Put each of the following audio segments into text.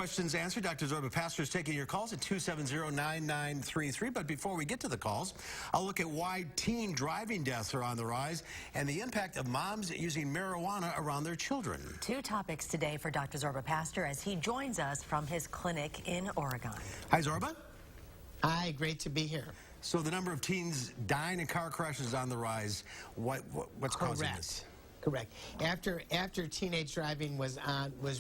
questions answered. Dr. Zorba Paster is taking your calls at 270-9933. But before we get to the calls, I'll look at why teen driving deaths are on the rise and the impact of moms using marijuana around their children. Two topics today for Dr. Zorba Paster as he joins us from his clinic in Oregon. Hi, Zorba. Hi, great to be here. So the number of teens dying in car crashes is on the rise. What's causing this? Correct. After teenage driving was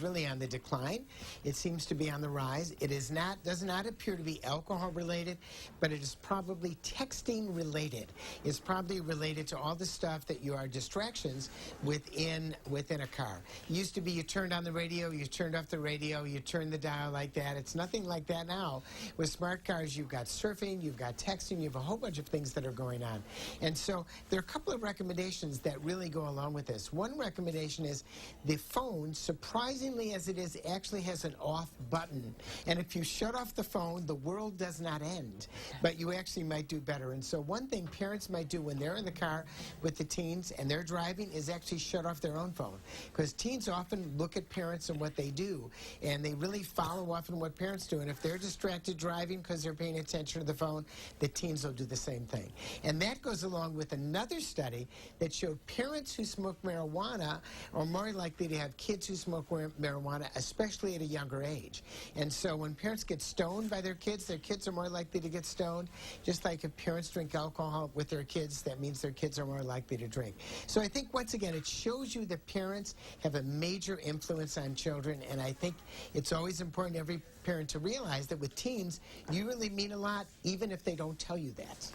really on the decline, it seems to be on the rise. It does not appear to be alcohol related, but it is probably texting related. It's probably related to all the stuff that you are distractions within a car. It used to be you turned on the radio, you turned off the radio, you turned the dial like that. It's nothing like that now. With smart cars, you've got surfing, you've got texting, you have a whole bunch of things that are going on. And so there are a couple of recommendations that really go along with this. One recommendation is the phone, surprisingly as it is, actually has an off button. And if you shut off the phone, the world does not end. But you actually might do better. And so one thing parents might do when they're in the car with the teens and they're driving is actually shut off their own phone. Because teens often look at parents and what they do. And they really follow often what parents do. And if they're distracted driving because they're paying attention to the phone, the teens will do the same thing. And that goes along with another study that showed parents who smoke marijuana are more likely to have kids who smoke marijuana, especially at a younger age. And so when parents get stoned by their kids are more likely to get stoned. Just like if parents drink alcohol with their kids, that means their kids are more likely to drink. So I think, once again, it shows you that parents have a major influence on children, and I think it's always important every parent to realize that with teens, you really mean a lot, even if they don't tell you that.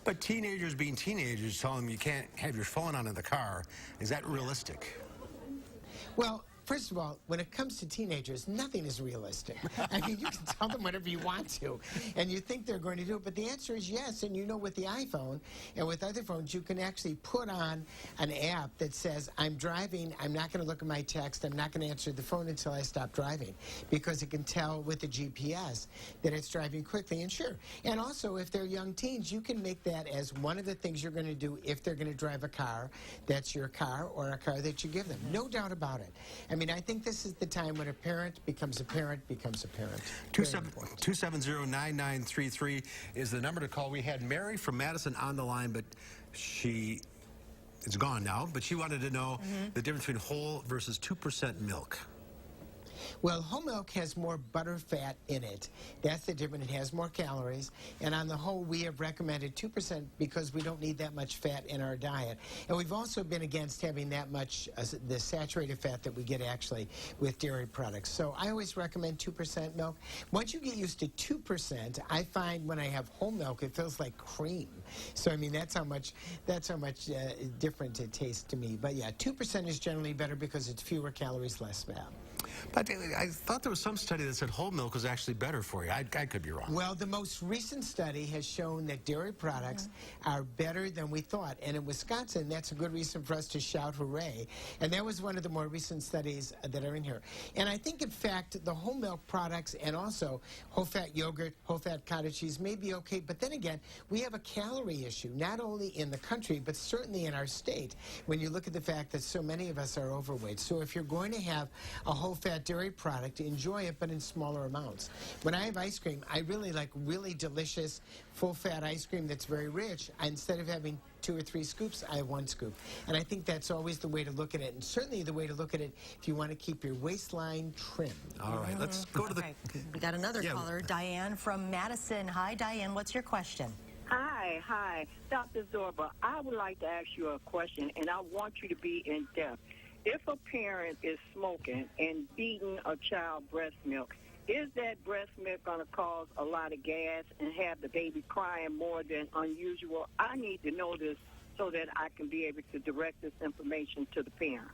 But teenagers being teenagers, tell them you can't have your phone on in the car. Is that realistic? Well, first of all, when it comes to teenagers, nothing is realistic. I mean, you can tell them whatever you want to, and you think they're going to do it, but the answer is yes. And you know, with the iPhone and with other phones, you can actually put on an app that says, I'm driving, I'm not going to look at my text, I'm not going to answer the phone until I stop driving, because it can tell with the GPS that it's driving quickly. And sure, and also if they're young teens, you can make that as one of the things you're going to do if they're going to drive a car that's your car or a car that you give them. No doubt about it. I mean, I think this is the time when a parent becomes a parent becomes a parent. 270-9933 is the number to call. We had Mary from Madison on the line, but she is gone now. But she wanted to know the difference between whole versus 2% milk. Well, whole milk has more butter fat in it. That's the difference. It has more calories. And on the whole, we have recommended 2% because we don't need that much fat in our diet. And we've also been against having that much the saturated fat that we get actually with dairy products. So I always recommend 2% milk. Once you get used to 2%, I find when I have whole milk, it feels like cream. So I mean, that's how much different it tastes to me. But yeah, 2% is generally better because it's fewer calories, less fat. But I thought there was some study that said whole milk was actually better for you. I could be wrong. Well, the most recent study has shown that dairy products are better than we thought. And in Wisconsin, that's a good reason for us to shout hooray. And that was one of the more recent studies that are in here. And I think, in fact, the whole milk products and also whole-fat yogurt, whole-fat cottage cheese may be okay. But then again, we have a calorie issue, not only in the country, but certainly in our state, when you look at the fact that so many of us are overweight. So if you're going to have a whole-fat dairy product, enjoy it, but in smaller amounts. When I have ice cream, I really like really delicious full-fat ice cream that's very rich. Instead of having 2 or 3 scoops, I have 1 scoop. And I think that's always the way to look at it, and certainly the way to look at it if you want to keep your waistline trim. All right, let's go to the... We got another caller, Diane from Madison. Hi, Diane. What's your question? Hi. Dr. Zorba, I would like to ask you a question, and I want you to be in depth. If a parent is smoking and feeding a child breast milk, is that breast milk going to cause a lot of gas and have the baby crying more than unusual? I need to know this so that I can be able to direct this information to the parent.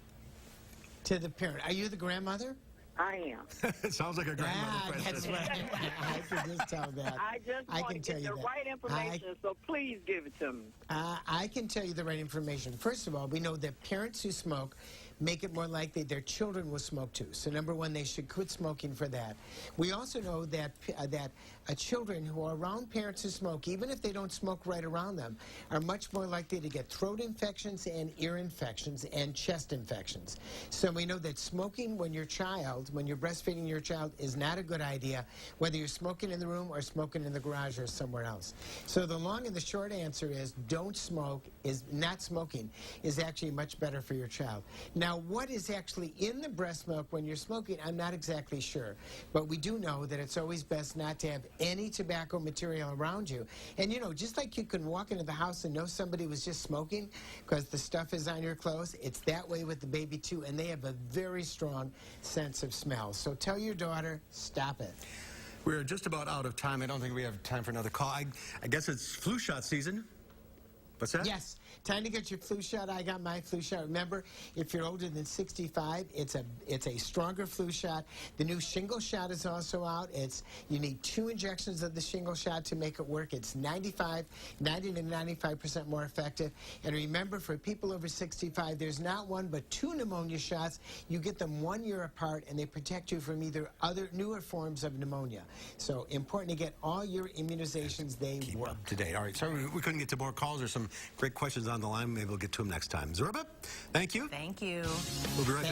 To the parent. Are you the grandmother? I am. It sounds like a grandmother question. That's right. I can just tell that. I just want to get the right information, so please give it to me. I can tell you the right information. First of all, we know that parents who smoke make it more likely their children will smoke too. So number one, they should quit smoking for that. We also know that children who are around parents who smoke, even if they don't smoke right around them, are much more likely to get throat infections and ear infections and chest infections. So we know that smoking when you're breastfeeding your child is not a good idea, whether you're smoking in the room or smoking in the garage or somewhere else. So the long and the short answer is don't smoke. Not smoking is actually much better for your child. Now, what is actually in the breast milk when you're smoking, I'm not exactly sure. But we do know that it's always best not to have any tobacco material around you. And, you know, just like you can walk into the house and know somebody was just smoking because the stuff is on your clothes, it's that way with the baby, too. And they have a very strong sense of smell. So tell your daughter, stop it. We're just about out of time. I don't think we have time for another call. I guess it's flu shot season. What's that? Yes. Time to get your flu shot. I got my flu shot. Remember, if you're older than 65, it's a stronger flu shot. The new shingle shot is also out. You need 2 injections of the shingle shot to make it work. It's 90 to 95% more effective. And remember, for people over 65, there's not 1 but 2 pneumonia shots. You get them 1 year apart, and they protect you from either other newer forms of pneumonia. So important to get all your immunizations. They work. Up to date. All right. Sorry we couldn't get to more calls. There's some great questions on the line. Maybe we'll get to them next time. Zorba, thank you. Thank you. We'll be right back.